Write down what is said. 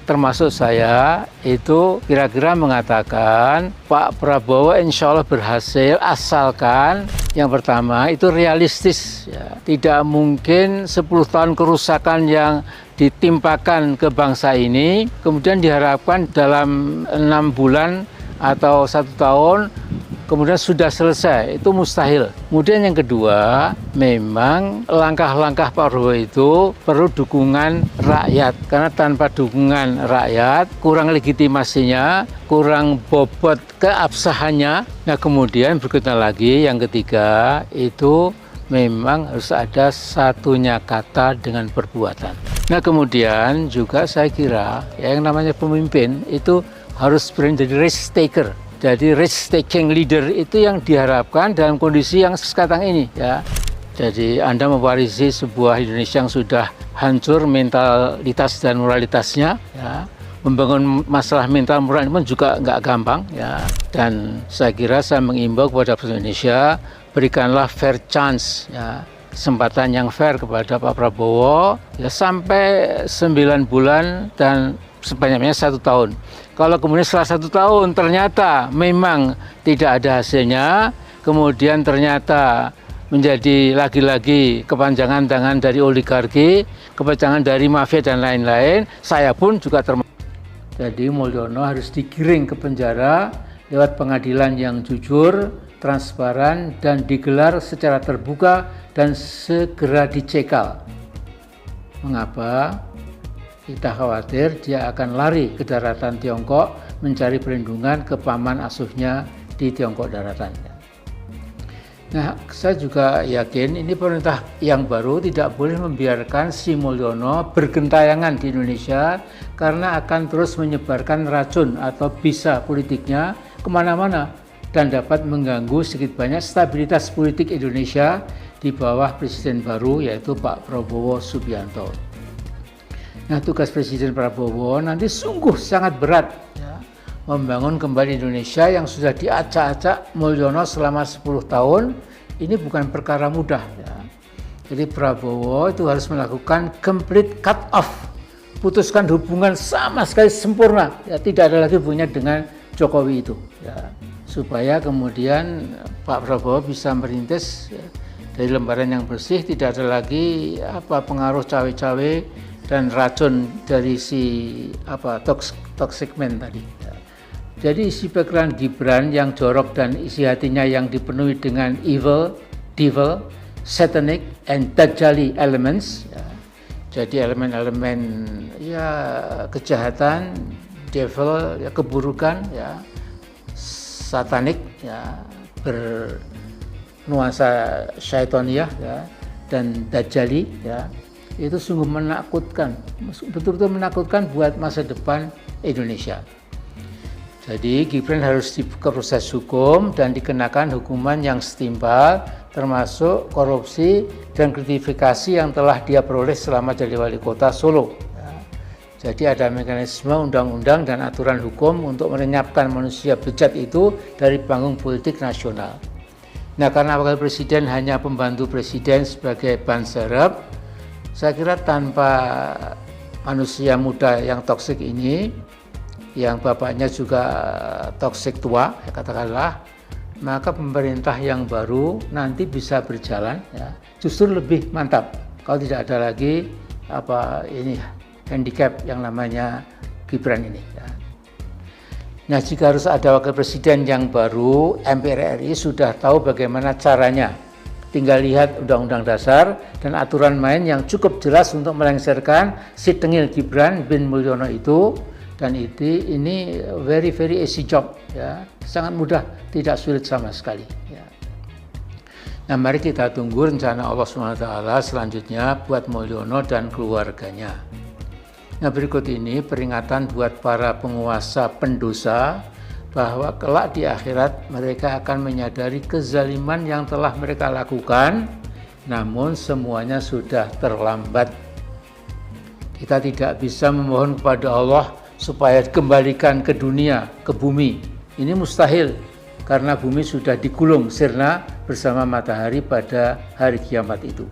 termasuk saya itu kira-kira mengatakan Pak Prabowo insya Allah berhasil asalkan yang pertama itu realistis ya. Tidak mungkin 10 tahun kerusakan yang ditimpakan ke bangsa ini kemudian diharapkan dalam 6 bulan atau 1 tahun kemudian sudah selesai, itu mustahil. Kemudian yang kedua, memang langkah-langkah Pak Prabowo itu perlu dukungan rakyat. Karena tanpa dukungan rakyat, kurang legitimasinya, kurang bobot keabsahannya. Nah kemudian berikutnya lagi, yang ketiga, itu memang harus ada satunya kata dengan perbuatan. Nah kemudian juga saya kira, ya, yang namanya pemimpin itu harus berani jadi risk taker. Jadi risk-taking leader itu yang diharapkan dalam kondisi yang sekarang ini ya. Jadi Anda mewarisi sebuah Indonesia yang sudah hancur mentalitas dan moralitasnya ya. Membangun masalah mental moral pun juga nggak gampang ya. Dan saya kira saya mengimbau kepada Presiden Indonesia, berikanlah fair chance ya. Kesempatan yang fair kepada Pak Prabowo ya, sampai 9 bulan dan sebanyak-banyaknya 1 tahun. Kalau kemudian setelah 1 tahun ternyata memang tidak ada hasilnya, kemudian ternyata menjadi lagi-lagi kepanjangan tangan dari oligarki, kepanjangan dari mafia dan lain-lain, saya pun juga termasuk. Jadi Mulyono harus digiring ke penjara lewat pengadilan yang jujur, transparan, dan digelar secara terbuka dan segera dicekal. Mengapa? Kita khawatir dia akan lari ke daratan Tiongkok mencari perlindungan ke paman asuhnya di Tiongkok daratan. Nah, saya juga yakin ini pemerintah yang baru tidak boleh membiarkan si Mulyono bergentayangan di Indonesia karena akan terus menyebarkan racun atau bisa politiknya kemana-mana dan dapat mengganggu sedikit banyak stabilitas politik Indonesia di bawah presiden baru yaitu Pak Prabowo Subianto. Nah, tugas Presiden Prabowo nanti sungguh sangat berat ya, membangun kembali Indonesia yang sudah diacak-acak Mulyono selama 10 tahun. Ini bukan perkara mudah ya. Jadi Prabowo itu harus melakukan complete cut off, putuskan hubungan sama sekali sempurna ya, tidak ada lagi hubungannya dengan Jokowi itu ya, supaya kemudian Pak Prabowo bisa merintis ya, dari lembaran yang bersih, tidak ada lagi pengaruh cawe-cawe dan racun dari si toxic man tadi. Jadi isi pikiran Gibran yang jorok dan isi hatinya yang dipenuhi dengan evil, devil, satanic, and dajjali elements. Ya. Jadi elemen-elemen ya kejahatan, devil, ya keburukan, ya satanik, ya bernuansa syaitoniyah, ya dan dajjali, ya. Itu sungguh menakutkan, betul-betul menakutkan buat masa depan Indonesia. Jadi Gibran harus dibuka proses hukum dan dikenakan hukuman yang setimpal, termasuk korupsi dan gratifikasi yang telah dia peroleh selama jadi wali kota Solo. Jadi ada mekanisme undang-undang dan aturan hukum untuk melenyapkan manusia bejat itu dari panggung politik nasional. Nah, karena wakil presiden hanya pembantu presiden sebagai ban serep, saya kira tanpa manusia muda yang toksik ini, yang bapaknya juga toksik tua, ya katakanlah, maka pemerintah yang baru nanti bisa berjalan, ya, justru lebih mantap. Kalau tidak ada lagi handicap yang namanya Gibran ini. Ya. Nah, jika harus ada wakil presiden yang baru, MPR RI sudah tahu bagaimana caranya. Tinggal lihat Undang-Undang Dasar dan aturan main yang cukup jelas untuk melengsarkan si tengil Gibran bin Mulyono itu, dan ini very easy job ya, sangat mudah, tidak sulit sama sekali ya. Nah, mari kita tunggu rencana Allah SWT selanjutnya buat Mulyono dan keluarganya. Nah, berikut ini peringatan buat para penguasa pendosa bahwa kelak di akhirat mereka akan menyadari kezaliman yang telah mereka lakukan, namun semuanya sudah terlambat. Kita tidak bisa memohon kepada Allah supaya kembalikan ke dunia, ke bumi. Ini mustahil, karena bumi sudah digulung sirna bersama matahari pada hari kiamat itu.